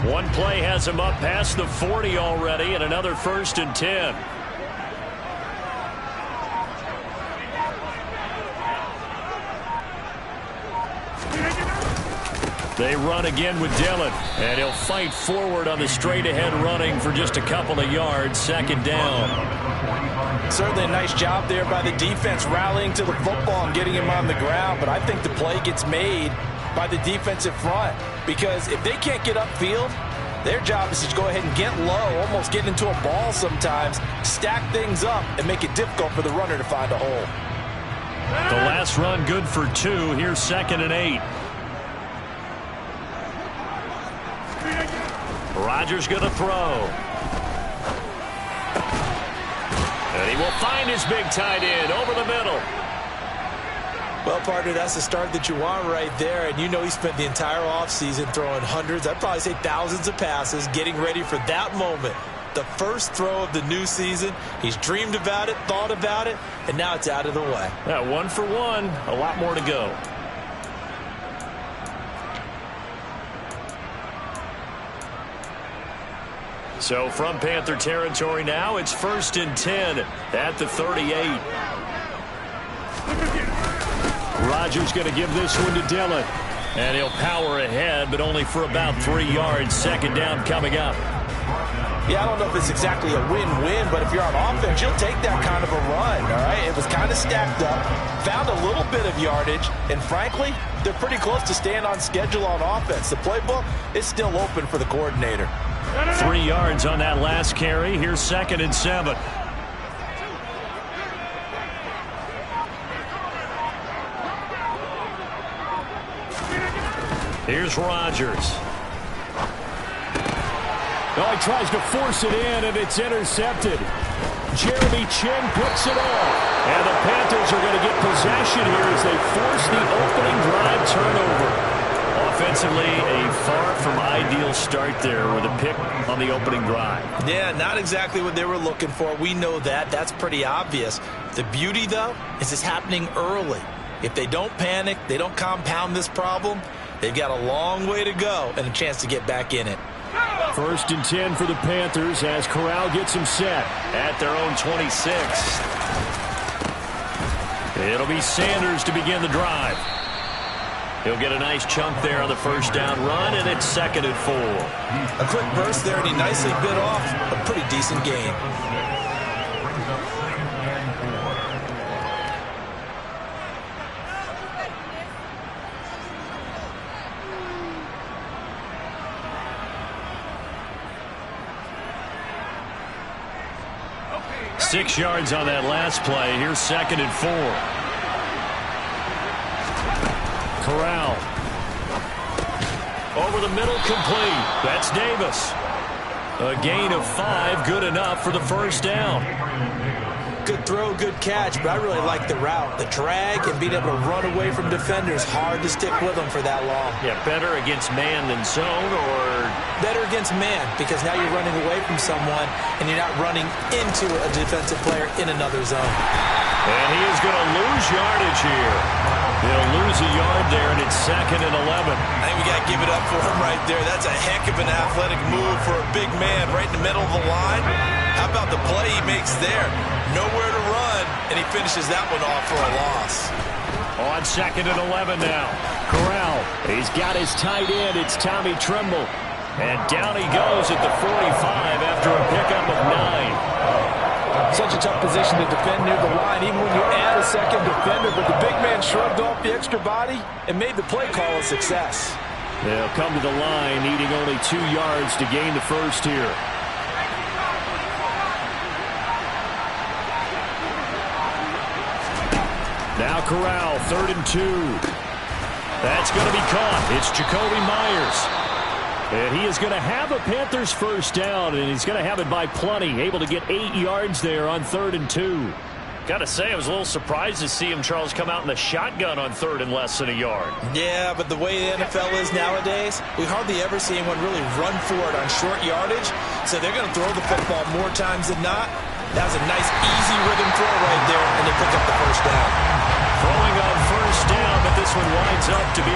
One play has him up past the 40 already, and another 1st and 10. They run again with Dillon, and he'll fight forward on the straight-ahead running for just a couple of yards. 2nd down. Certainly a nice job there by the defense rallying to the football and getting him on the ground, but I think the play gets made by the defensive front because if they can't get upfield, their job is to go ahead and get low, almost get into a ball sometimes, stack things up, and make it difficult for the runner to find a hole. The last run good for 2. Here's 2nd and 8. Rodgers going to throw. And he will find his big tight end over the middle. Well, partner, that's the start that you want right there. And you know he spent the entire offseason throwing hundreds, I'd probably say thousands of passes, getting ready for that moment. The first throw of the new season. He's dreamed about it, thought about it, and now it's out of the way. Yeah, 1 for 1. A lot more to go. So from Panther territory now, it's 1st and 10 at the 38. Rodgers going to give this one to Dillon. And he'll power ahead, but only for about 3 yards. 2nd down coming up. Yeah, I don't know if it's exactly a win-win, but if you're on offense, you'll take that kind of a run, all right? It was kind of stacked up, found a little bit of yardage, and frankly, they're pretty close to staying on schedule on offense. The playbook is still open for the coordinator. 3 yards on that last carry. Here's 2nd and 7. Here's Rodgers. Oh, he tries to force it in, and it's intercepted. Jeremy Chinn puts it off. And the Panthers are going to get possession here as they force the opening drive turnover. Offensively, a far from ideal start there with a pick on the opening drive. Yeah, not exactly what they were looking for. We know that. That's pretty obvious. The beauty, though, is it's happening early. If they don't panic, they don't compound this problem, they've got a long way to go and a chance to get back in it. 1st and 10 for the Panthers as Corral gets them set at their own 26. It'll be Sanders to begin the drive. He'll get a nice chunk there on the 1st down run, and it's 2nd and 4. A quick burst there, and he nicely bit off a pretty decent gain. Okay. 6 yards on that last play. Here's 2nd and 4. Corral. Over the middle, complete. That's Davis. A gain of 5, good enough for the 1st down. Good throw, good catch, but I really like the route. The drag and being able to run away from defenders, hard to stick with them for that long. Yeah, better against man than zone, or? Better against man, because now you're running away from someone and you're not running into a defensive player in another zone. And he is going to lose yardage here. He'll lose a yard there, and it's 2nd and 11. I think we got to give it up for him right there. That's a heck of an athletic move for a big man right in the middle of the line. How about the play he makes there? Nowhere to run, and he finishes that one off for a loss. On 2nd and 11 now. Corral, he's got his tight end. It's Tommy Tremble. And down he goes at the 45 after a pickup of 9. Such a tough position to defend near the line, even when you add a second defender. But the big man shrugged off the extra body and made the play call a success. They'll come to the line, needing only 2 yards to gain the 1st here. Now Corral, 3rd and 2. That's going to be caught. It's Jacoby Myers. And he is going to have a Panthers 1st down, and he's going to have it by plenty. Able to get 8 yards there on 3rd and 2. Got to say, I was a little surprised to see him, Charles, come out in the shotgun on 3rd and less than a yard. Yeah, but the way the NFL is nowadays, we hardly ever see anyone really run for it on short yardage. So they're going to throw the football more times than not. That was a nice, easy rhythm throw right there, and they pick up the 1st down. Throwing on 1st down, but this one winds up to be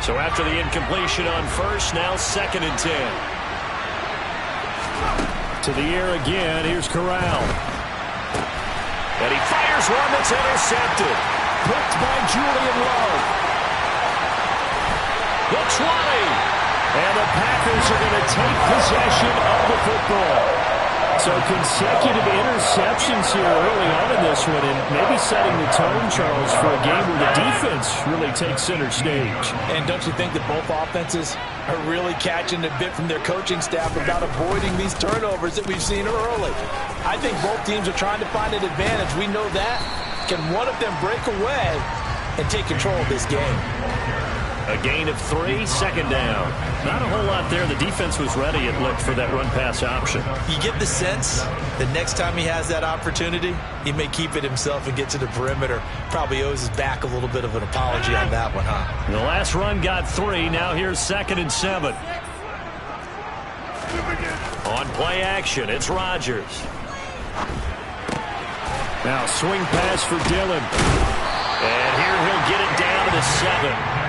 So after the incompletion on first, now 2nd and 10. To the air again. Here's Corral. And he fires one that's intercepted. Picked by Julian Love. The 20. And the Packers are going to take possession of the football. So consecutive interceptions here early on in this one, and maybe setting the tone, Charles, for a game where the defense really takes center stage. And don't you think that both offenses are really catching a bit from their coaching staff about avoiding these turnovers that we've seen early? I think both teams are trying to find an advantage. We know that. Can one of them break away and take control of this game? A gain of 3, 2nd down. Not a whole lot there. The defense was ready, it looked, for that run-pass option. You get the sense that next time he has that opportunity, he may keep it himself and get to the perimeter. Probably owes his back a little bit of an apology on that one, huh? The last run got 3. Now here's 2nd and 7. On play action, it's Rodgers. Now swing pass for Dillon. And here he'll get it down to the 7.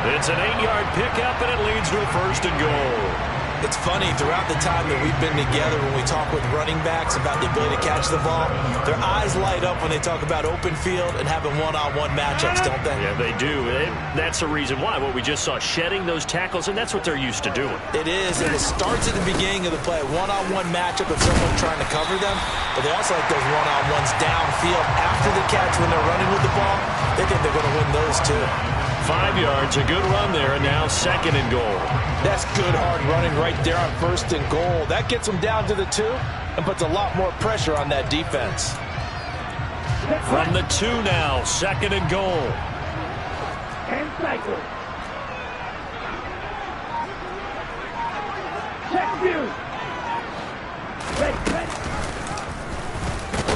It's an 8-yard pickup, and it leads to a 1st and goal. It's funny, throughout the time that we've been together, when we talk with running backs about the ability to catch the ball, their eyes light up when they talk about open field and having one-on-one matchups, don't they? Yeah, they do. That's the reason why. What we just saw, shedding those tackles, and that's what they're used to doing. It is, and it starts at the beginning of the play. One-on-one matchup of someone trying to cover them, but they also like those one-on-ones downfield after the catch when they're running with the ball. They think they're going to win those, too. 5 yards, a good run there, and now 2nd and goal. That's good hard running right there on 1st and goal. That gets them down to the 2 and puts a lot more pressure on that defense. From the 2 now, 2nd and goal. And cycle. Check view. Ready.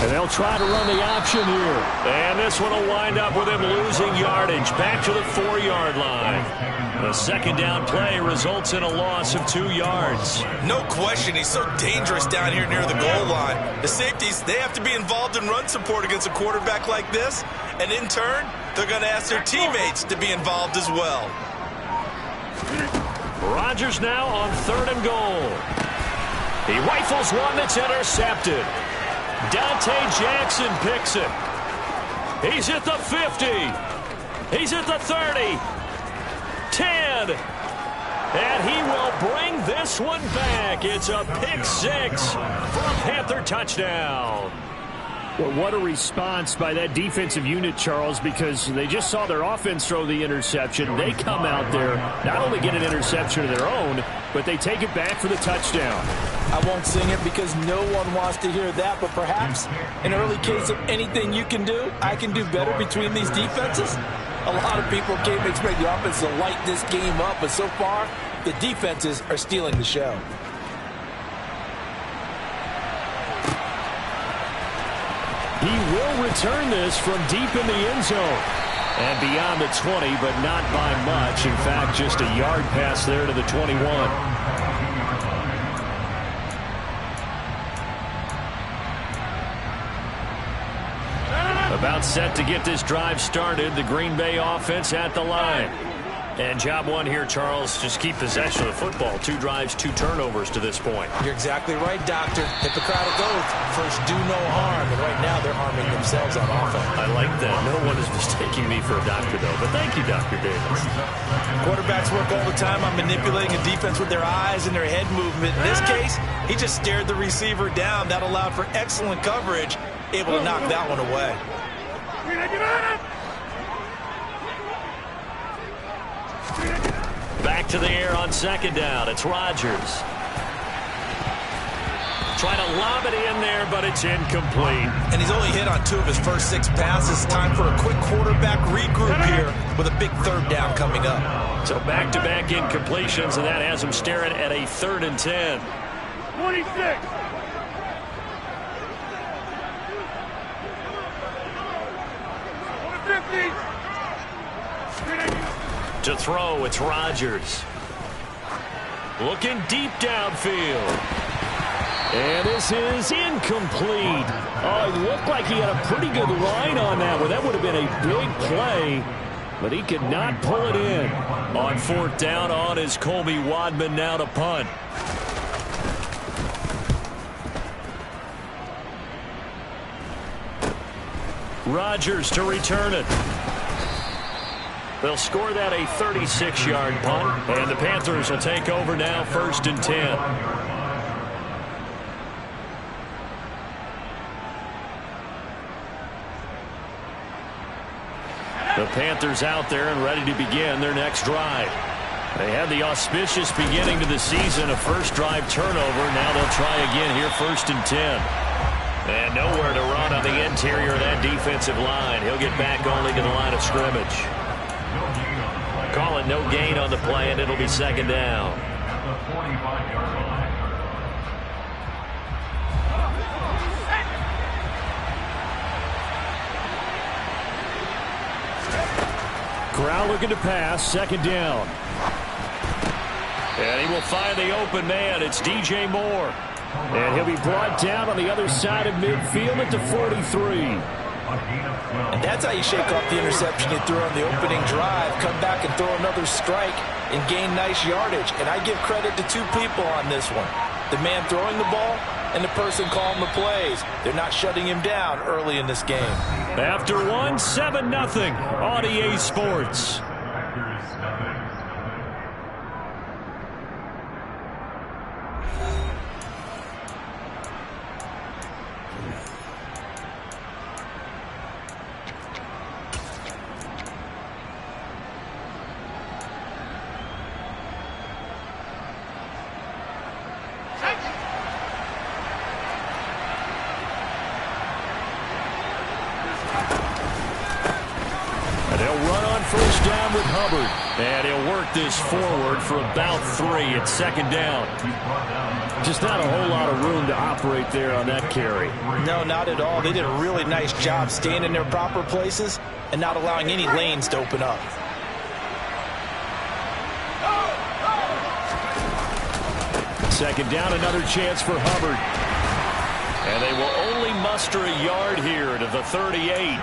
And they'll try to run the option here. And this one will wind up with him losing yardage back to the 4-yard line. The 2nd down play results in a loss of 2 yards. No question, he's so dangerous down here near the goal line. The safeties, they have to be involved in run support against a quarterback like this. And in turn, they're going to ask their teammates to be involved as well. Rodgers now on 3rd and goal. He rifles one that's intercepted. Dante Jackson picks it. He's at the 50. He's at the 30. 10. And he will bring this one back. It's a pick 6 for a Panther touchdown. Well, what a response by that defensive unit, Charles, because they just saw their offense throw the interception. They come out there, not only get an interception of their own, but they take it back for the touchdown. I won't sing it because no one wants to hear that, but perhaps an early case of anything you can do, I can do better between these defenses. A lot of people came to expect the offense to light this game up, but so far, the defenses are stealing the show. He will return this from deep in the end zone. And beyond the 20, but not by much. In fact, just a yard pass there to the 21. About set to get this drive started. The Green Bay offense at the line. And job one here, Charles, just keep possession of the football. 2 drives, 2 turnovers to this point. You're exactly right, Doctor. Hippocratic oath. First, do no harm. And right now, they're harming themselves on offense. I like that. No one is mistaking me for a doctor, though. But thank you, Dr. Davis. Quarterbacks work all the time on manipulating a defense with their eyes and their head movement. In this case, he just stared the receiver down. That allowed for excellent coverage, able to knock that one away. Back to the air on 2nd down. It's Rodgers. Trying to lob it in there, but it's incomplete. And he's only hit on 2 of his first 6 passes. Time for a quick quarterback regroup here with a big 3rd down coming up. So back-to-back incompletions, and that has him staring at a 3rd and 10. 26. To throw, it's Rodgers. Looking deep downfield. And this is incomplete. Oh, it looked like he had a pretty good line on that one. That would have been a big play. but he could not pull it in. On 4th down on is Colby Wadman now to punt. Rodgers to return it. They'll score that a 36-yard punt, and the Panthers will take over now 1st and 10. The Panthers out there and ready to begin their next drive. They had the auspicious beginning to the season, a first drive turnover. Now they'll try again here 1st and 10. And nowhere to run on the interior of that defensive line. He'll get back only to the line of scrimmage. Call it no gain on the play, and it'll be 2nd down. Corral looking to pass, 2nd down. And he will find the open man. It's DJ Moore. And he'll be brought down on the other side of midfield at the 43. And that's how you shake off the interception you threw on the opening drive. Come back and throw another strike and gain nice yardage. And I give credit to two people on this one. The man throwing the ball and the person calling the plays. They're not shutting him down early in this game. After 7-0 on EA Sports. With Hubbard, and he'll work this forward for about 3 at 2nd down. Just not a whole lot of room to operate there on that carry. No, not at all. They did a really nice job staying in their proper places and not allowing any lanes to open up. Second down, another chance for Hubbard. And they will only muster a yard here to the 38.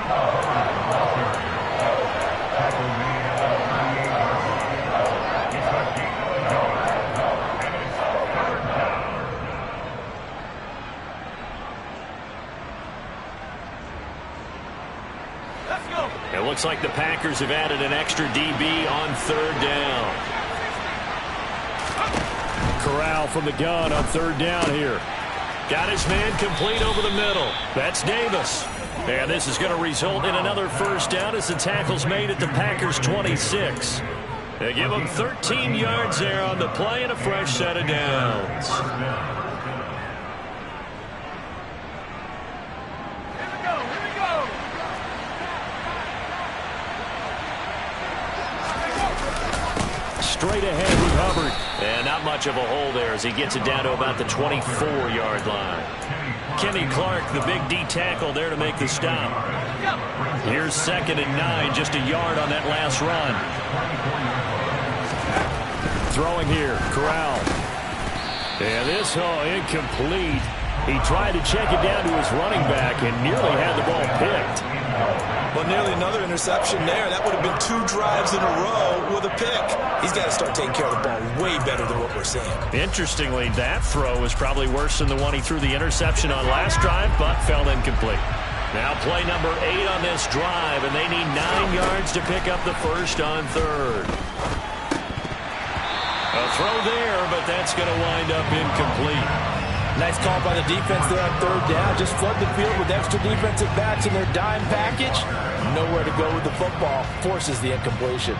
It looks like the Packers have added an extra DB on 3rd down. Corral from the gun on 3rd down here. Got his man complete over the middle. That's Davis. And this is going to result in another 1st down as the tackle's made at the Packers' 26. They give them 13 yards there on the play and a fresh set of downs. Straight ahead with Hubbard. And not much of a hole there as he gets it down to about the 24-yard line. Kenny Clark, the big D tackle there to make the stop. Here's 2nd and 9, just a yard on that last run. Throwing here, Corral. And this, incomplete. He tried to check it down to his running back and nearly had the ball picked. Well, nearly another interception there. That would have been 2 drives in a row with a pick. He's got to start taking care of the ball way better than what we're seeing. Interestingly, that throw was probably worse than the one he threw the interception on last drive, but fell incomplete. Now play number 8 on this drive, and they need 9 yards to pick up the 1st on 3rd. A throw there, but that's going to wind up incomplete. Nice call by the defense there on 3rd down. Just flood the field with extra defensive backs in their dime package. Nowhere to go with the football. Forces the incompletion.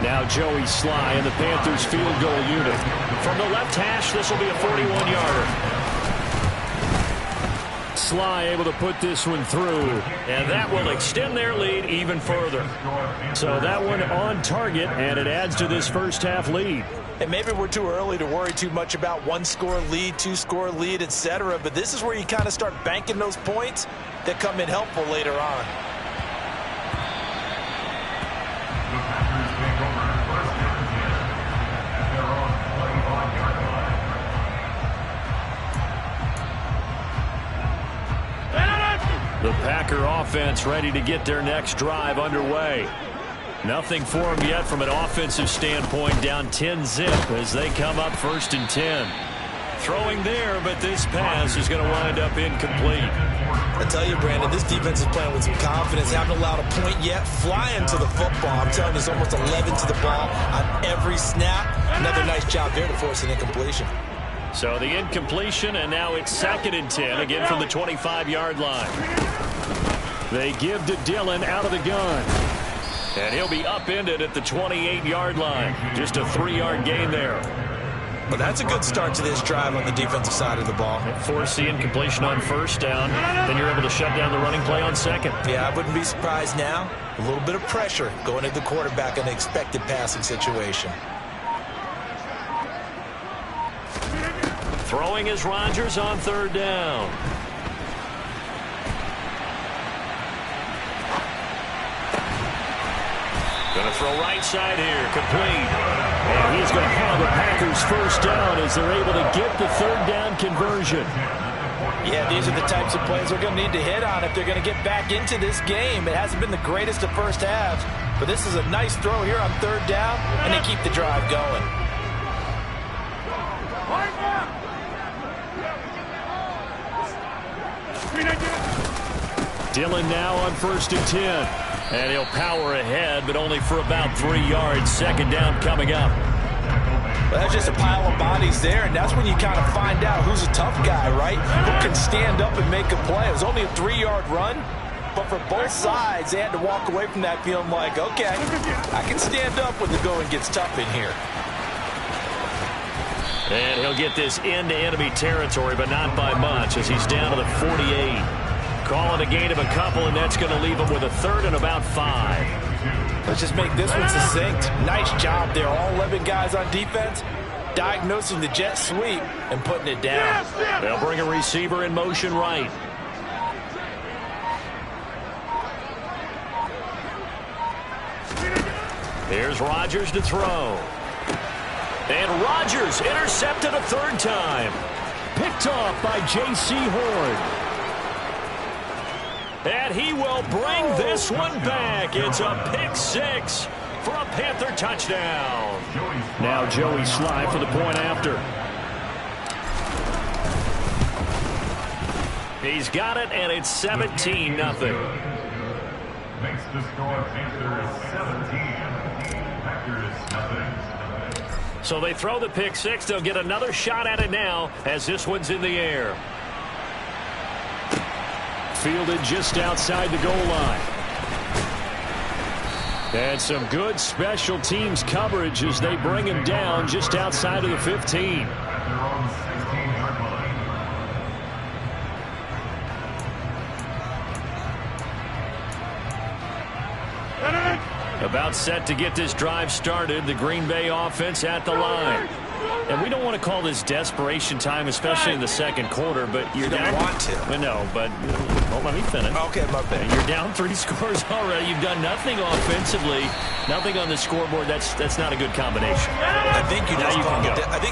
Now Joey Sly and the Panthers field goal unit. From the left hash, this will be a 41-yarder. Sly able to put this one through, and that will extend their lead even further. So that one on target, and it adds to this first half lead. And maybe we're too early to worry too much about 1-score lead, 2-score lead, etc. But this is where you kind of start banking those points that come in helpful later on. The Packer offense ready to get their next drive underway. Nothing for them yet from an offensive standpoint, down 10-zip as they come up 1st and 10. Throwing there, but this pass is going to wind up incomplete. I tell you, Brandon, this defense is playing with some confidence. Haven't allowed a point yet. Flying to the football. I'm telling you, it's almost 11 to the ball on every snap. Another nice job there to force an incompletion. So the incompletion, and now it's 2nd and 10, again from the 25-yard line. They give to Dillon out of the gun. And he'll be upended at the 28-yard line. Just a 3-yard gain there. Well, that's a good start to this drive on the defensive side of the ball. Force the incompletion on 1st down. Then you're able to shut down the running play on 2nd. Yeah, I wouldn't be surprised now. A little bit of pressure going at the quarterback in an expected passing situation. Throwing is Rodgers on 3rd down. Going to throw right side here, complete. And he's going to have the Packers 1st down as they're able to get the 3rd down conversion. Yeah, these are the types of plays they're going to need to hit on if they're going to get back into this game. It hasn't been the greatest of first halves, but this is a nice throw here on 3rd down, and they keep the drive going. Dillon now on 1st and 10. And he'll power ahead, but only for about 3 yards. 2nd down coming up. Well, that's just a pile of bodies there, and that's when you kind of find out who's a tough guy, right? Who can stand up and make a play. It was only a 3-yard run, but for both sides, they had to walk away from that feeling like, okay, I can stand up when the going gets tough in here. And he'll get this into enemy territory, but not by much as he's down to the 48. Calling a gain of a couple, and that's going to leave him with a 3rd and about 5. Let's just make this one succinct. Nice job there. All 11 guys on defense diagnosing the jet sweep and putting it down. They'll bring a receiver in motion right. Here's Rodgers to throw. And Rodgers intercepted a 3rd time. Picked off by J.C. Horn. And he will bring this one back. It's a pick 6 for a Panther touchdown. Now Joey Slye for the point after. He's got it, and it's 17-0. Makes the score Panthers 17, Packers nothing. So they throw the pick 6. They'll get another shot at it now as this one's in the air. Fielded just outside the goal line. And some good special teams coverage as they bring him down just outside of the 15. About set to get this drive started. The Green Bay offense at the line. And we don't want to call this desperation time, especially in the 2nd quarter, but you're down. You don't want to. No, but don't let me finish. Okay, my bad. You're down 3 scores already. You've done nothing offensively, nothing on the scoreboard. That's not a good combination. I think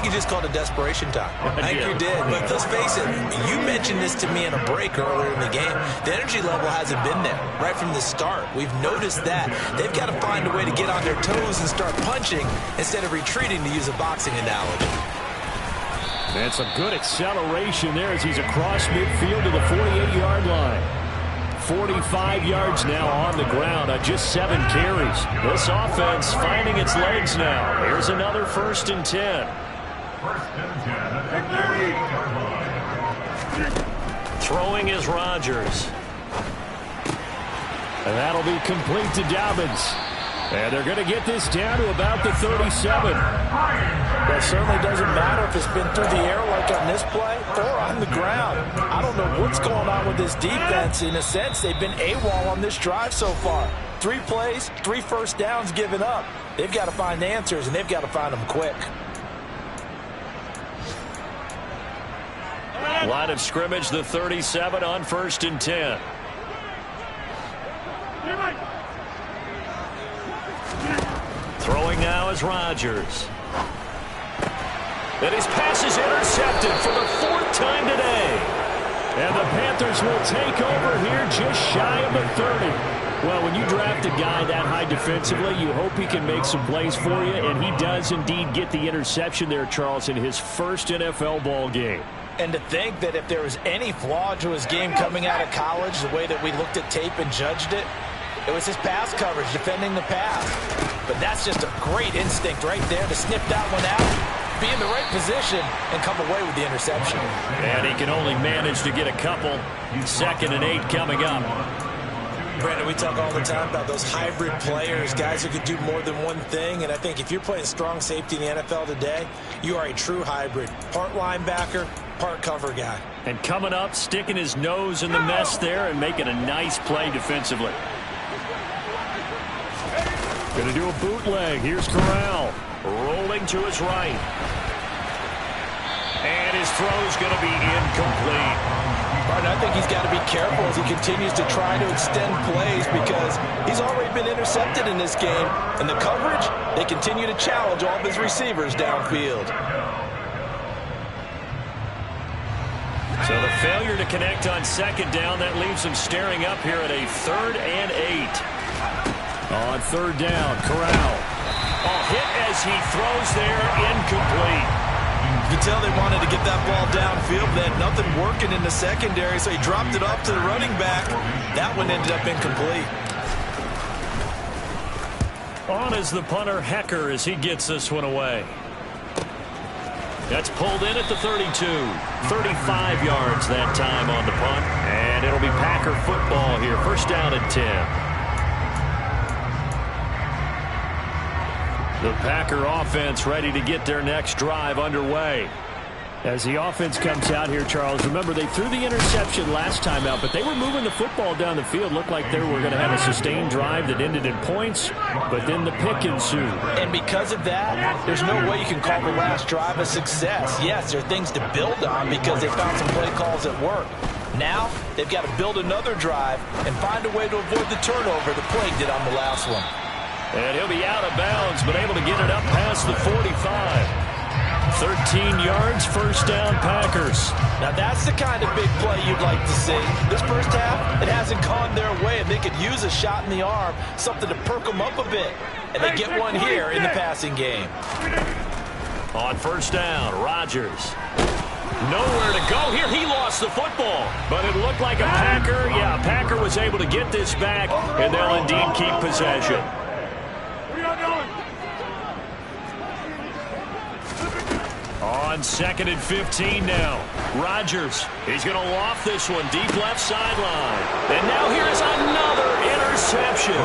you just called it desperation time. I think you did. But let's face it, you mentioned this to me in a break earlier in the game. The energy level hasn't been there right from the start. We've noticed that. They've got to find a way to get on their toes and start punching instead of retreating, to use a boxing analogy. And some good acceleration there as he's across midfield to the 48-yard line. 45 yards now on the ground on just 7 carries. This offense finding its legs now. Here's another 1st and 10. 1st and 10. Throwing is Rodgers. And that'll be complete to Dobbins. And they're going to get this down to about the 37. That certainly doesn't matter if it's been through the air like on this play or on the ground. I don't know what's going on with this defense. In a sense, they've been AWOL on this drive so far. 3 plays, 3 first downs given up. They've got to find answers, and they've got to find them quick. Line of scrimmage, the 37 on 1st and 10. Throwing now is Rodgers. And his pass is intercepted for the 4th time today. And the Panthers will take over here just shy of the 30. Well, when you draft a guy that high defensively, you hope he can make some plays for you, and he does indeed get the interception there, Charles, in his first NFL ball game. And to think that if there was any flaw to his game coming out of college, the way that we looked at tape and judged it, it was his pass coverage, defending the pass. But that's just a great instinct right there to snip that one out, be in the right position, and come away with the interception. And he can only manage to get a couple. 2nd and 8 coming up. Brandon, we talk all the time about those hybrid players, guys who can do more than one thing, and I think if you're playing strong safety in the NFL today, you are a true hybrid. Part linebacker, part cover guy. And coming up, sticking his nose in the mess there and making a nice play defensively. Going to do a bootleg. Here's Corral. Rolling to his right. And his throw's going to be incomplete. Martin, I think he's got to be careful as he continues to try to extend plays because he's already been intercepted in this game. And the coverage, they continue to challenge all of his receivers downfield. So the failure to connect on 2nd down, that leaves him staring up here at a 3rd and 8. On 3rd down, Corral. Hit as he throws there, incomplete. You can tell they wanted to get that ball downfield. They had nothing working in the secondary, so he dropped it off to the running back. That one ended up incomplete. On is the punter, Hecker, as he gets this one away. That's pulled in at the 32. 35 yards that time on the punt. And it'll be Packer football here. 1st down and 10. The Packer offense ready to get their next drive underway. As the offense comes out here, Charles, remember they threw the interception last time out, but they were moving the football down the field. Looked like they were going to have a sustained drive that ended in points, but then the pick ensued. And because of that, there's no way you can call the last drive a success. Yes, there are things to build on because they found some play calls that work. Now, they've got to build another drive and find a way to avoid the turnover the Plague did on the last one. And he'll be out of bounds, but able to get it up past the 45. 13 yards, 1st down, Packers. Now that's the kind of big play you'd like to see. This first half, it hasn't gone their way, and they could use a shot in the arm, something to perk them up a bit. And they get one here in the passing game. On 1st down, Rodgers. Nowhere to go here. He lost the football, but it looked like a Packer. Yeah, Packer was able to get this back, and they'll indeed keep possession. On 2nd and 15 now. Rodgers, he's going to loft this one deep left sideline. And now here's another interception.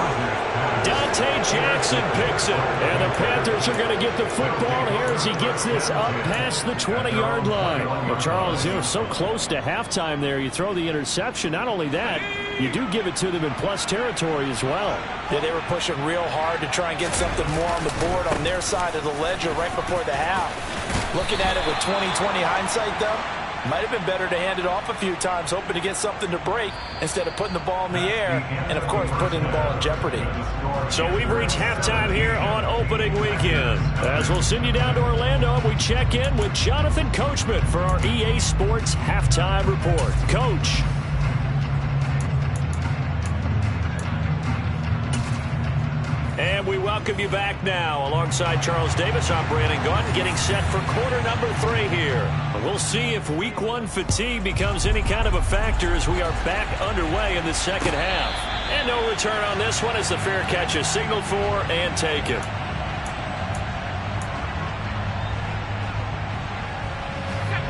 Dante Jackson picks it. And the Panthers are going to get the football here as he gets this up past the 20-yard line. Well, Charles, you know, so close to halftime there. You throw the interception. Not only that, you do give it to them in plus territory as well. Yeah, they were pushing real hard to try and get something more on the board on their side of the ledger right before the half. Looking at it with 20/20 hindsight, though, might have been better to hand it off a few times, hoping to get something to break instead of putting the ball in the air and, of course, putting the ball in jeopardy. So we've reached halftime here on opening weekend. As we'll send you down to Orlando, we check in with Jonathan Coachman for our EA Sports Halftime Report. Coach. And we welcome you back now. Alongside Charles Davis, I'm Brandon Gaudin, getting set for quarter number 3 here. We'll see if week 1 fatigue becomes any kind of a factor as we are back underway in the second half. And no return on this one as the fair catch is signaled for and taken.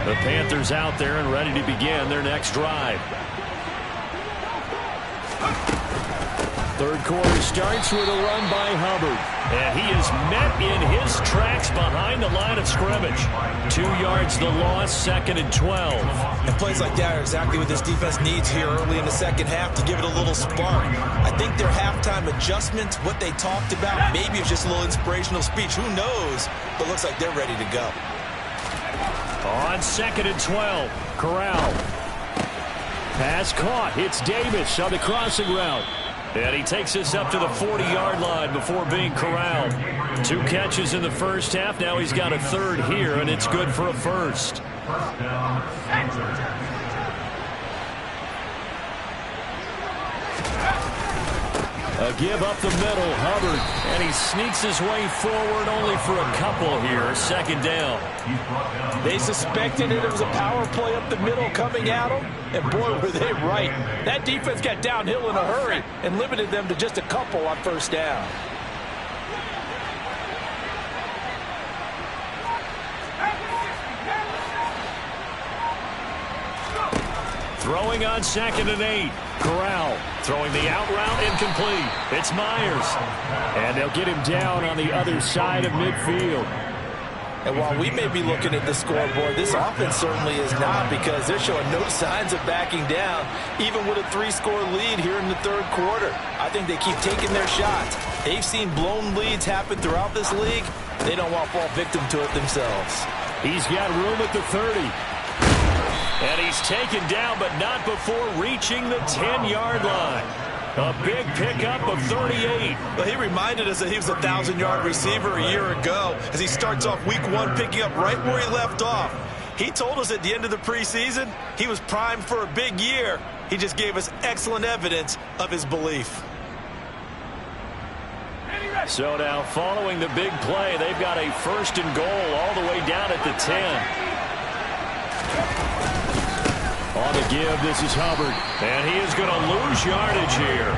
The Panthers out there and ready to begin their next drive. Third quarter starts with a run by Hubbard. And he is met in his tracks behind the line of scrimmage. 2 yards the loss, 2nd and 12. And plays like that are exactly what this defense needs here early in the second half to give it a little spark. I think their halftime adjustments, what they talked about, maybe it's just a little inspirational speech. Who knows? But looks like they're ready to go. On 2nd and 12, Corral. Pass caught. It's Davis on the crossing route. And he takes this up to the 40-yard line before being corralled. 2 catches in the first half. Now he's got a third here, and it's good for a first. A give up the middle, Hubbard. And he sneaks his way forward only for a couple here. Second down. They suspected it was a power play up the middle coming at them, and boy, were they right. That defense got downhill in a hurry and limited them to just a couple on first down. Throwing on 2nd and 8. Corral throwing the out route, incomplete. It's Myers. And they'll get him down on the other side of midfield. And while we may be looking at the scoreboard, this offense certainly is not, because they're showing no signs of backing down, even with a 3-score lead here in the third quarter. I think they keep taking their shots. They've seen blown leads happen throughout this league. They don't want to fall victim to it themselves. He's got room at the 30. And he's taken down, but not before reaching the 10-yard line. A big pickup of 38. Well, he reminded us that he was a 1,000-yard receiver a year ago as he starts off week 1 picking up right where he left off. He told us at the end of the preseason he was primed for a big year. He just gave us excellent evidence of his belief. So now following the big play, they've got a 1st and goal all the way down at the 10. On the give, this is Hubbard. And he is going to lose yardage here.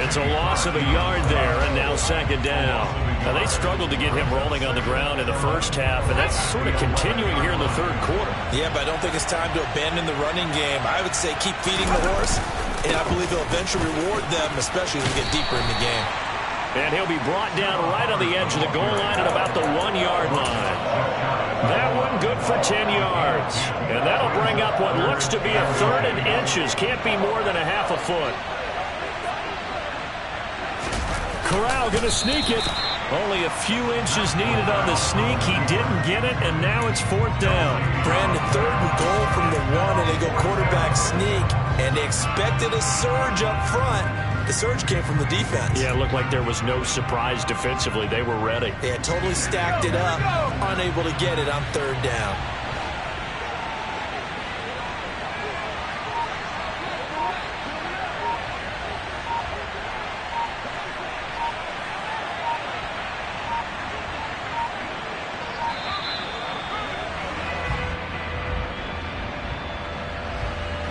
It's a loss of a yard there, and now 2nd down. Now, they struggled to get him rolling on the ground in the first half, and that's sort of continuing here in the third quarter. Yeah, but I don't think it's time to abandon the running game. I would say keep feeding the horse, and I believe he'll eventually reward them, especially as we get deeper in the game. And he'll be brought down right on the edge of the goal line at about the 1-yard line. That one good for 10 yards. And that'll bring up what looks to be a 3rd and inches. Can't be more than a half a foot. Corral going to sneak it. Only a few inches needed on the sneak. He didn't get it, and now it's 4th down. Brandon, 3rd and goal from the 1, and they go quarterback sneak. And they expected a surge up front. The surge came from the defense. Yeah, it looked like there was no surprise defensively. They were ready. They had totally stacked it up, unable to get it on 3rd down.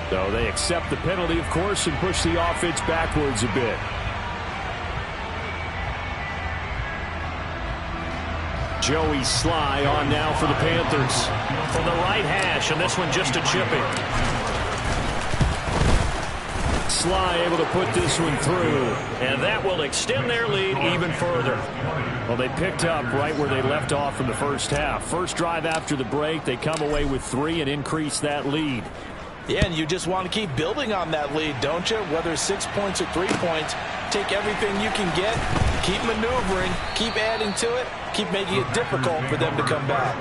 So they accept the penalty, of course, and push the offense backwards a bit. Joey Sly on now for the Panthers. From the right hash, and this one just a chipping. Sly able to put this one through, and that will extend their lead even further. Well, they picked up right where they left off in the first half. First drive after the break, they come away with 3 and increase that lead. Yeah, and you just want to keep building on that lead, don't you? Whether it's 6 points or 3 points, take everything you can get, keep maneuvering, keep adding to it, keep making it difficult for them to come back.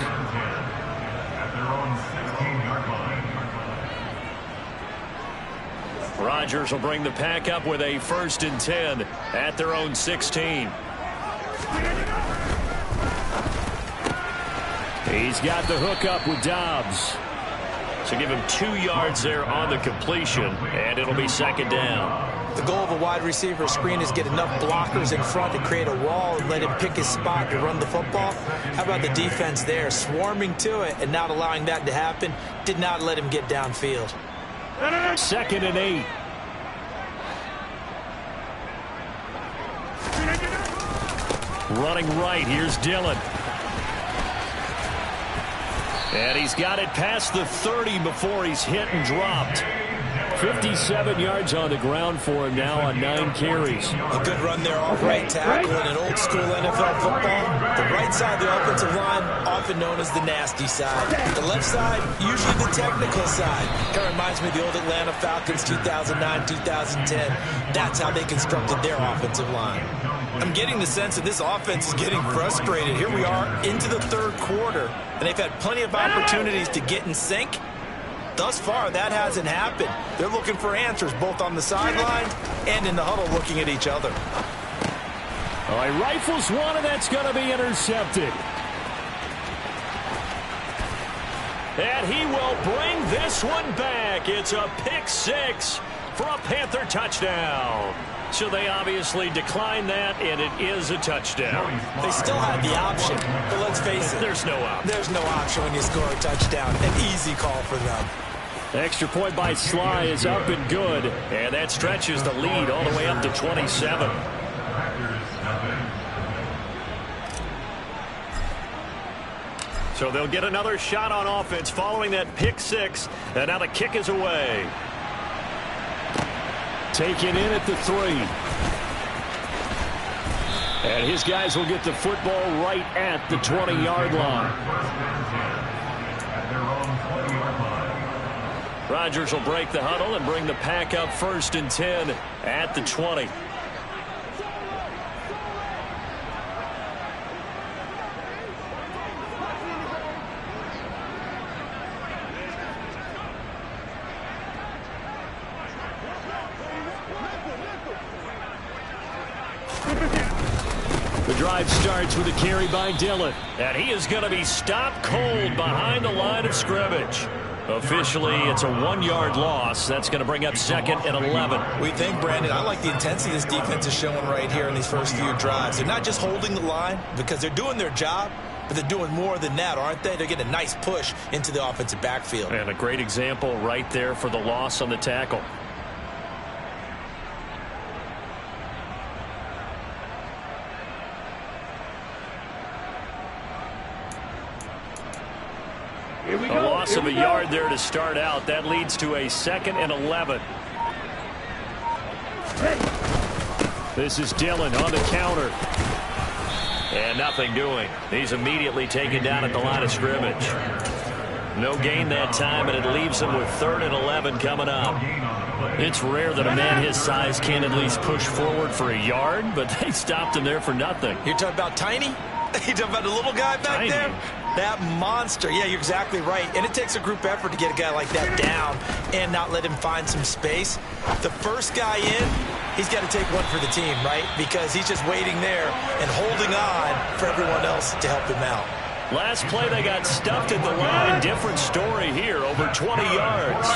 At their own 16-yard line. Rodgers will bring the pack up with a 1st and 10 at their own 16. He's got the hook up with Dobbs. So give him 2 yards there on the completion, and it'll be 2nd down. The goal of a wide receiver screen is get enough blockers in front to create a wall and let him pick his spot to run the football. How about the defense there, swarming to it and not allowing that to happen? Did not let him get downfield. 2nd and 8. Running right, here's Dillon. And he's got it past the 30 before he's hit and dropped. 57 yards on the ground for him now on 9 carries. A good run there off right tackle in an old school NFL football. The right side of the offensive line, often known as the nasty side. The left side, usually the technical side. Kind of reminds me of the old Atlanta Falcons 2009, 2010. That's how they constructed their offensive line. I'm getting the sense that this offense is getting frustrated. Here we are into the third quarter, and they've had plenty of opportunities to get in sync. Thus far, that hasn't happened. They're looking for answers both on the sideline and in the huddle looking at each other. All right, rifles one, and that's going to be intercepted. And he will bring this one back. It's a pick 6. for a Panther touchdown. So they obviously declined that, and it is a touchdown. They still had the option, but let's face it. There's no option. There's no option when you score a touchdown. An easy call for them. Extra point by Sly is up and good, and that stretches the lead all the way up to 27. So they'll get another shot on offense following that pick six, and now the kick is away. Taken in at the 3. And his guys will get the football right at the 20-yard line. Rodgers will break the huddle and bring the pack up 1st and 10 at the 20. The drive starts with a carry by Dillon, and he is going to be stopped cold behind the line of scrimmage. Officially, it's a 1-yard loss. That's going to bring up 2nd and 11. We think, Brandon, I like the intensity this defense is showing right here in these first few drives. They're not just holding the line because they're doing their job, but they're doing more than that, aren't they? They're getting a nice push into the offensive backfield. And a great example right there for the loss on the tackle. A loss of a yard there to start out. That leads to a 2nd and 11. This is Dillon on the counter. And nothing doing. He's immediately taken down at the line of scrimmage. No gain that time, and it leaves him with 3rd and 11 coming up. It's rare that a man his size can at least push forward for a yard, but they stopped him there for nothing. You're talking about Tiny? You're talking about the little guy back there? That monster. Yeah, you're exactly right. And it takes a group effort to get a guy like that down and not let him find some space. The first guy in, he's got to take one for the team, right? Because he's just waiting there and holding on for everyone else to help him out. Last play, they got stuffed at the line. Different story here, over 20 yards.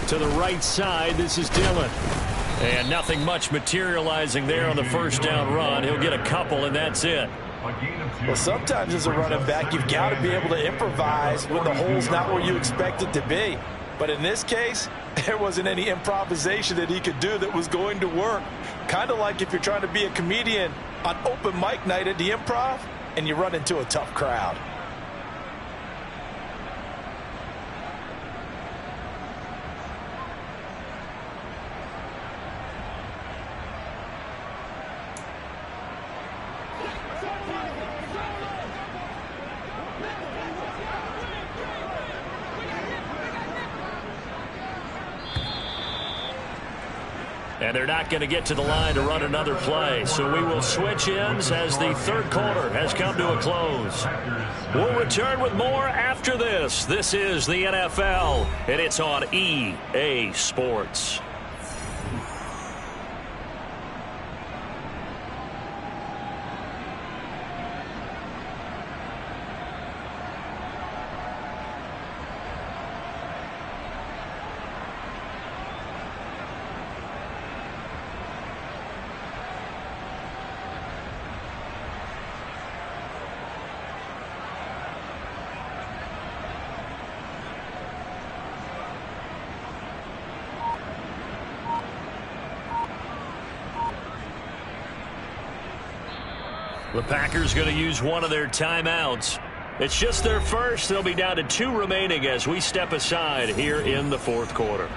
To the right side, this is Dillon. And nothing much materializing there on the first down run. He'll get a couple, and that's it. Well, sometimes as a running back, you've got to be able to improvise when the hole's not where you expect it to be. But in this case, there wasn't any improvisation that he could do that was going to work. Kind of like if you're trying to be a comedian on open mic night at the Improv and you run into a tough crowd. And they're not going to get to the line to run another play. So we will switch ends as the 3rd quarter has come to a close. We'll return with more after this. This is the NFL, and it's on EA Sports. The Packers going to use one of their timeouts. It's just their first. They'll be down to 2 remaining as we step aside here in the 4th quarter.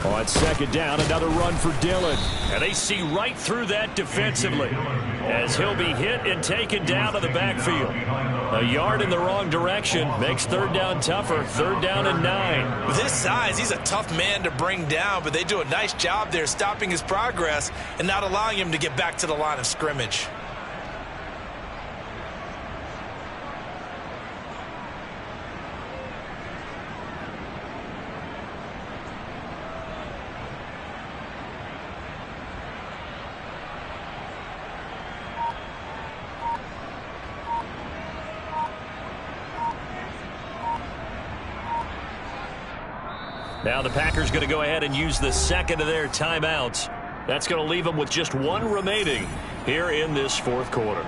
On second down, another run for Dillon. And they see right through that defensively as he'll be hit and taken down to the backfield. A yard in the wrong direction makes third down tougher. Third down and 9. With his size, he's a tough man to bring down, but they do a nice job there stopping his progress and not allowing him to get back to the line of scrimmage. Now the Packers going to go ahead and use the second of their timeouts. That's going to leave them with just one remaining here in this fourth quarter.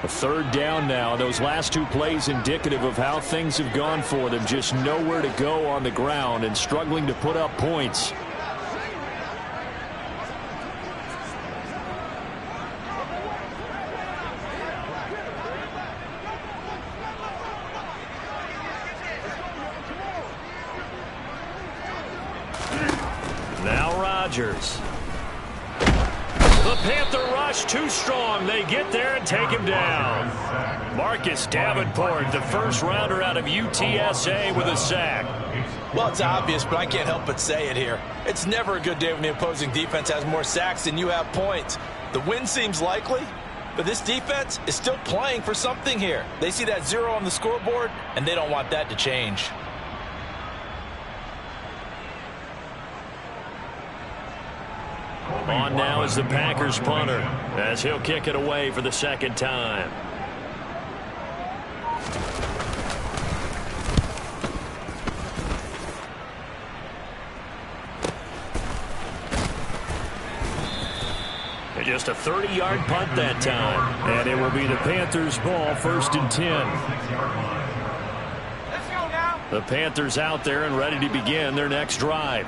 A third down now. Those last two plays indicative of how things have gone for them. Just nowhere to go on the ground and struggling to put up points. Now Rodgers. The Panther rush too strong. They get there and take him down. Marcus Davenport, the first rounder out of UTSA, with a sack. Well, it's obvious, but I can't help but say it here. It's never a good day when the opposing defense has more sacks than you have points. The win seems likely, but this defense is still playing for something here. They see that 0 on the scoreboard, and they don't want that to change. On now is the Packers punter as he'll kick it away for the second time. And just a 30-yard punt that time. And it will be the Panthers' ball, 1st and 10. Let's go now. The Panthers out there and ready to begin their next drive.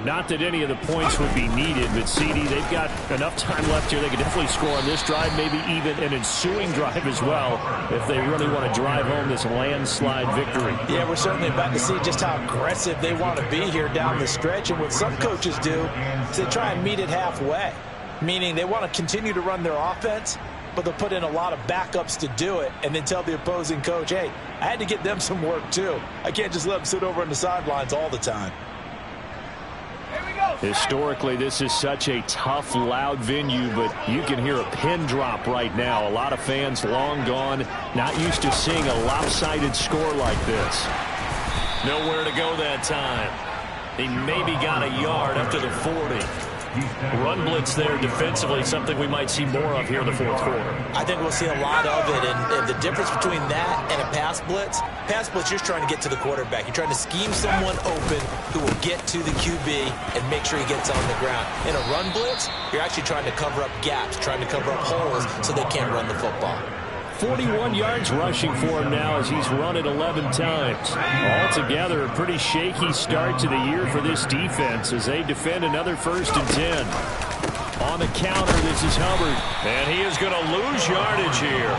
Not that any of the points would be needed, but CD, they've got enough time left here. They can definitely score on this drive, maybe even an ensuing drive as well, if they really want to drive home this landslide victory. Yeah, we're certainly about to see just how aggressive they want to be here down the stretch. And what some coaches do is they try and meet it halfway, meaning they want to continue to run their offense, but they'll put in a lot of backups to do it and then tell the opposing coach, hey, I had to get them some work too. I can't just let them sit over on the sidelines all the time. Historically, this is such a tough, loud venue, but you can hear a pin drop right now. A lot of fans long gone, not used to seeing a lopsided score like this. Nowhere to go that time. He maybe got a yard up to the 40. Run blitz there defensively, something we might see more of here in the fourth quarter. I think we'll see a lot of it, and the difference between that and a pass blitz, you're trying to get to the quarterback. You're trying to scheme someone open who will get to the QB and make sure he gets on the ground. In a run blitz, you're actually trying to cover up gaps, trying to cover up holes so they can't run the football. 41 yards rushing for him now as he's run it 11 times. Altogether, a pretty shaky start to the year for this defense as they defend another 1st and 10. On the counter, this is Hubbard, and he is going to lose yardage here.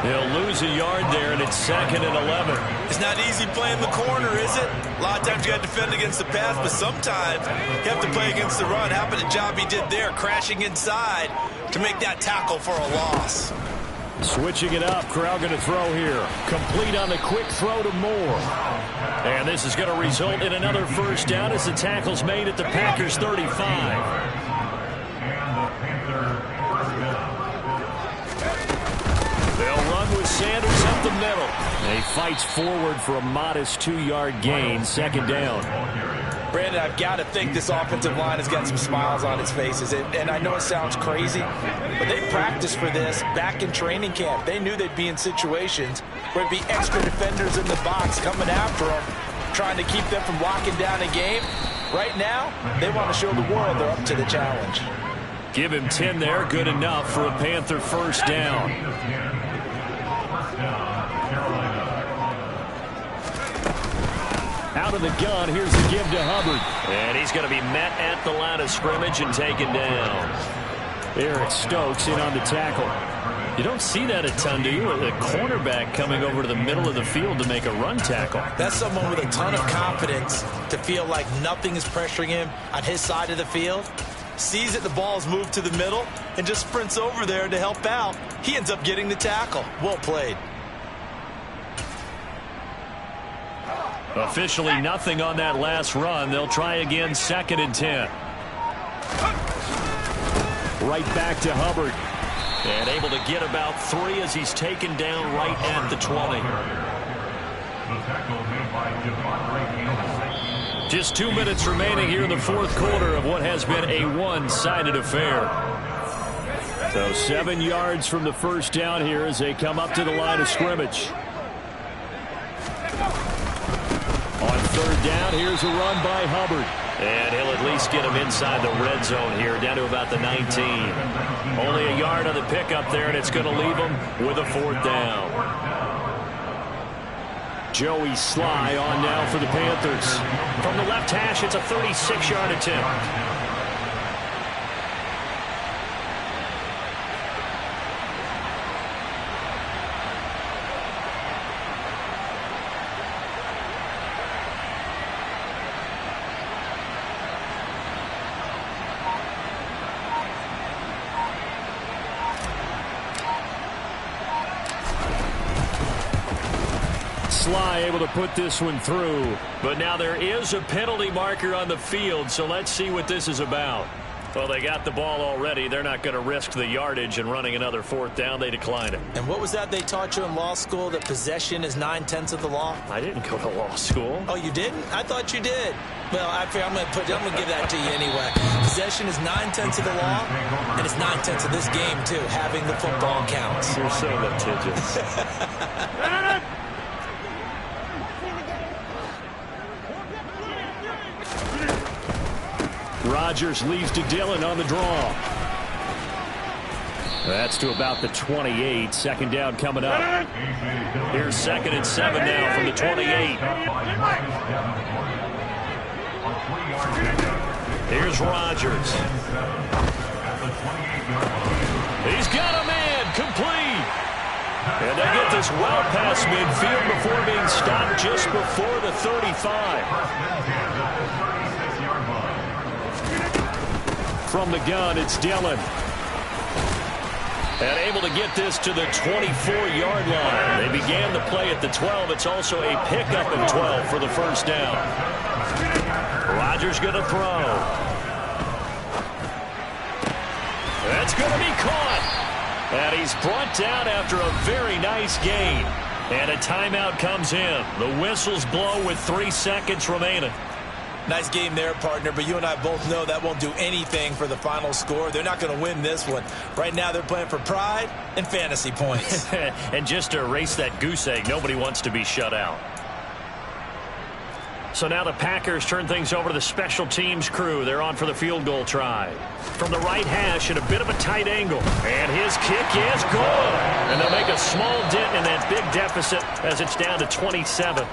He'll lose a yard there, and it's 2nd and 11. It's not easy playing the corner, is it? A lot of times you got to defend against the pass, but sometimes you have to play against the run. How about the job he did there, crashing inside to make that tackle for a loss? Switching it up, Corral going to throw here. Complete on the quick throw to Moore. And this is going to result in another first down as the tackle's made at the Packers 35. They'll run with Sanders up the middle. And he fights forward for a modest 2-yard gain, 2nd down. Brandon, I've got to think this offensive line has got some smiles on its faces. And I know it sounds crazy, but they practiced for this back in training camp. They knew they'd be in situations where there'd be extra defenders in the box coming after them, trying to keep them from locking down a game. Right now, they want to show the world they're up to the challenge. Give him 10 there. Good enough for a Panther first down. Out of the gun, here's the give to Hubbard. And he's going to be met at the line of scrimmage and taken down. Eric Stokes in on the tackle. You don't see that a ton, do you? A cornerback coming over to the middle of the field to make a run tackle. That's someone with a ton of confidence to feel like nothing is pressuring him on his side of the field. Sees that the ball's moved to the middle and just sprints over there to help out. He ends up getting the tackle. Well played. Officially nothing on that last run. They'll try again, 2nd and 10. Right back to Hubbard. And able to get about 3 as he's taken down right at the 20. Just 2 minutes remaining here in the 4th quarter of what has been a one-sided affair. So 7 yards from the first down here as they come up to the line of scrimmage. On 3rd down, here's a run by Hubbard. And he'll at least get him inside the red zone here, down to about the 19. Only a yard on the pickup there, and it's going to leave him with a 4th down. Joey Sly on now for the Panthers. From the left hash, it's a 36-yard attempt. Sly able to put this one through. But now there is a penalty marker on the field, so let's see what this is about. Well, they got the ball already. They're not going to risk the yardage and running another 4th down. They declined it. And what was that they taught you in law school, that possession is 9/10 of the law? I didn't go to law school. Oh, you didn't? I thought you did. Well, I'm going to give that to you anyway. Possession is 9/10 of the law, and it's 9/10 of this game, too. Having the football counts. You're so litigious. Rodgers leaves to Dillon on the draw. That's to about the 28. 2nd down coming up. Here's 2nd and 7 now from the 28. Here's Rodgers. He's got a man complete. And they get this well past midfield before being stopped just before the 35. From the gun, it's Dillon. And able to get this to the 24-yard line. They began the play at the 12. It's also a pickup at 12 for the first down. Rodgers going to throw. That's going to be caught. And he's brought down after a very nice gain. And a timeout comes in. The whistles blow with 3 seconds remaining. Nice game there, partner, but you and I both know that won't do anything for the final score. They're not going to win this one. Right now, they're playing for pride and fantasy points. And just to erase that goose egg, nobody wants to be shut out. So now the Packers turn things over to the special teams crew. They're on for the field goal try. From the right hash at a bit of a tight angle. And his kick is good. And they'll make a small dent in that big deficit as it's down to 27.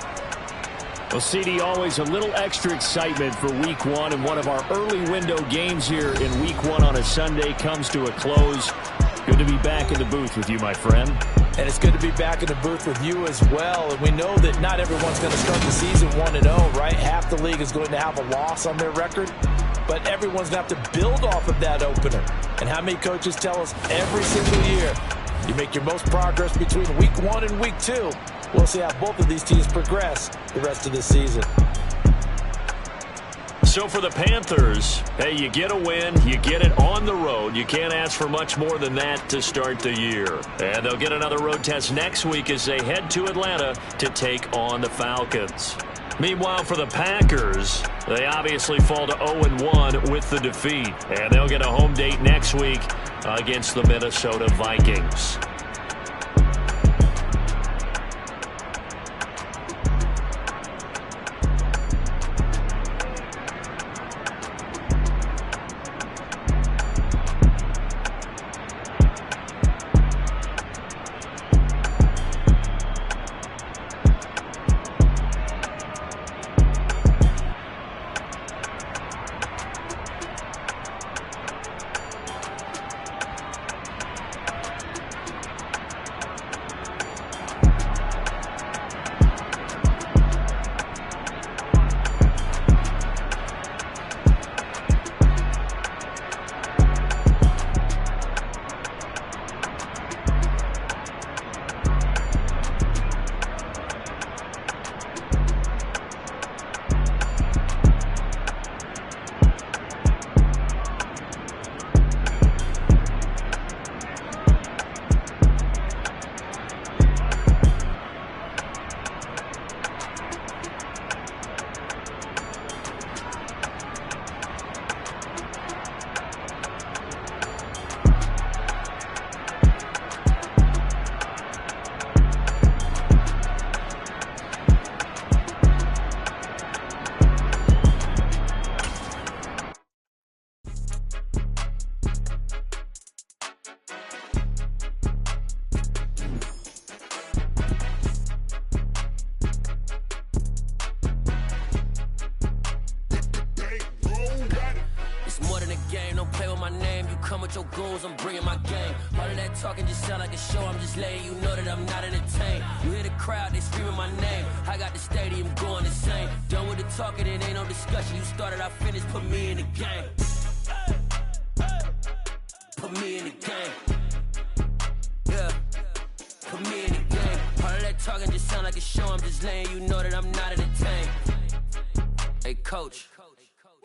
Well, CD, always a little extra excitement for Week 1, and one of our early window games here in Week 1 on a Sunday comes to a close. Good to be back in the booth with you, my friend. And it's good to be back in the booth with you as well. And we know that not everyone's going to start the season 1-0, right? Half the league is going to have a loss on their record. But everyone's going to have to build off of that opener. And how many coaches tell us every single year, you make your most progress between Week 1 and Week 2. We'll see how both of these teams progress the rest of this season. So for the Panthers, hey, you get a win, you get it on the road. You can't ask for much more than that to start the year. And they'll get another road test next week as they head to Atlanta to take on the Falcons. Meanwhile, for the Packers, they obviously fall to 0-1 with the defeat. And they'll get a home date next week against the Minnesota Vikings. gang, don't play with my name. You come with your goons, I'm bringing my game. All of that talking just sound like a show, I'm just letting you know that I'm not entertained. You hear the crowd, they screaming my name. I got the stadium going insane. Done with the talking, it ain't no discussion. You started, I finished, put me in the game. Put me in the game. Yeah, put me in the game. All of that talking just sound like a show, I'm just letting you know that I'm not entertained. Hey, coach,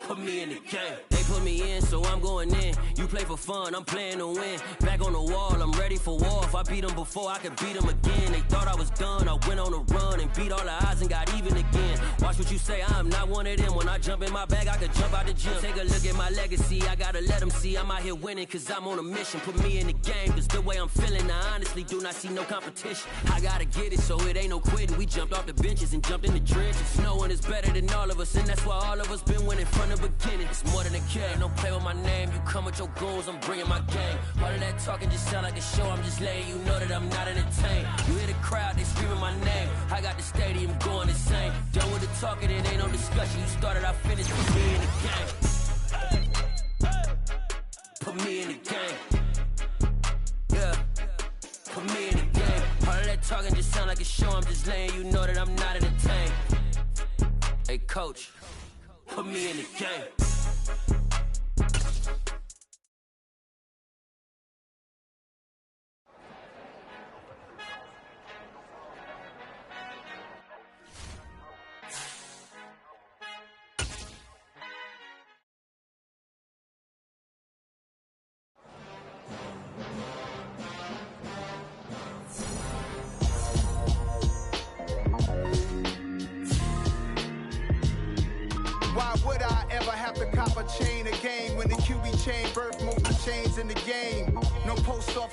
put me in the game. They put me in, so I'm going in. You play for fun, I'm playing to win. Back on the wall, I'm ready for war. If I beat them before, I could beat them again. They thought I was done, I went on a run and beat all the odds and got even again. Watch what you say, I'm not one of them. When I jump in my bag, I could jump out the gym. Take a look at my legacy, I gotta let them see I'm out here winning, cause I'm on a mission. Put me in the game, cause the way I'm feeling, I honestly do not see no competition. I gotta get it, so it ain't no quitting. We jumped off the benches and jumped in the trenches. No one is better than all of us, and that's why all of us been winning from the beginning. It's more than a game, don't play with my name. You come with your goons, I'm bringing my game. All of that talking just sound like a show, I'm just letting you know that I'm not entertained. You hear the crowd, they screaming my name. I got the stadium going insane. Done with the talking, it ain't no discussion. You started, I finished, put me in the game. Put me in the game. Yeah, put me in the game. All of that talking just sound like a show, I'm just letting you know that I'm not entertained. Hey, coach, put me in the game. Why would I ever have to cop a chain again when the QB chain birthed most of the chains in the game? No post office.